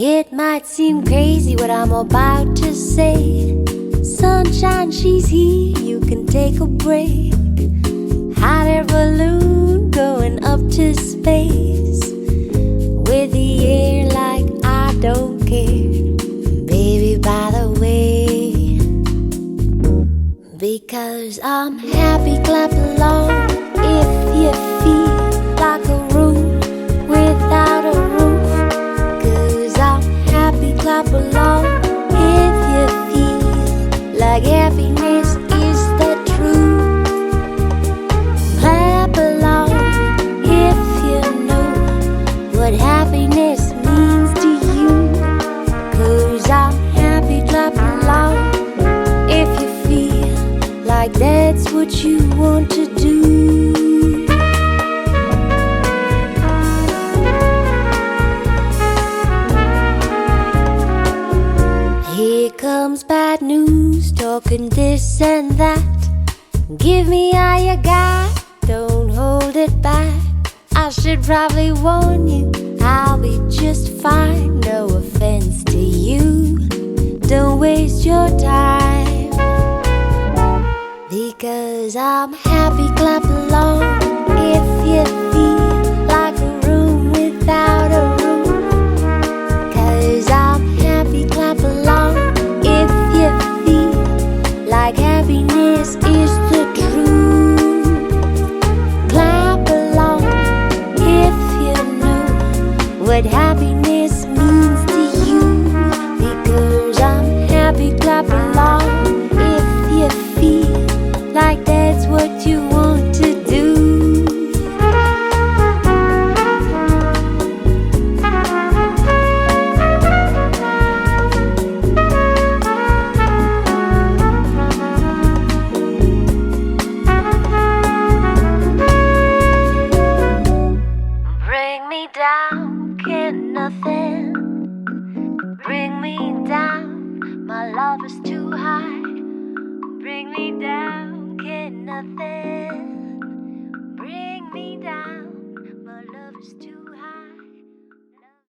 It might seem crazy what I'm about to say. Sunshine, she's here, you can take a break. Hot air balloon going up to space. With the air like I don't care. Baby, by the way, because I'm happy, clap along if you feel like a room without a roof. Clap along if you feel like happiness is the truth. Clap along if you know what happiness means to you. 'Cause I'm happy, clap along if you feel like that's what you want to do. Here comes bad news, talking this and that. Give me all you got, don't hold it back. I should probably warn you, I'll be just fine. No offense to you, don't waste your time. Because I'm happy, clap along if you feel like a room without a roof. 'Cause I'm happy, clap along if you feel like happiness is the truth. Clap along if you know what happiness means to you. Because I'm happy, clap along if you feel like that's what you want to do. Down, can nothing bring me down. My love is too high.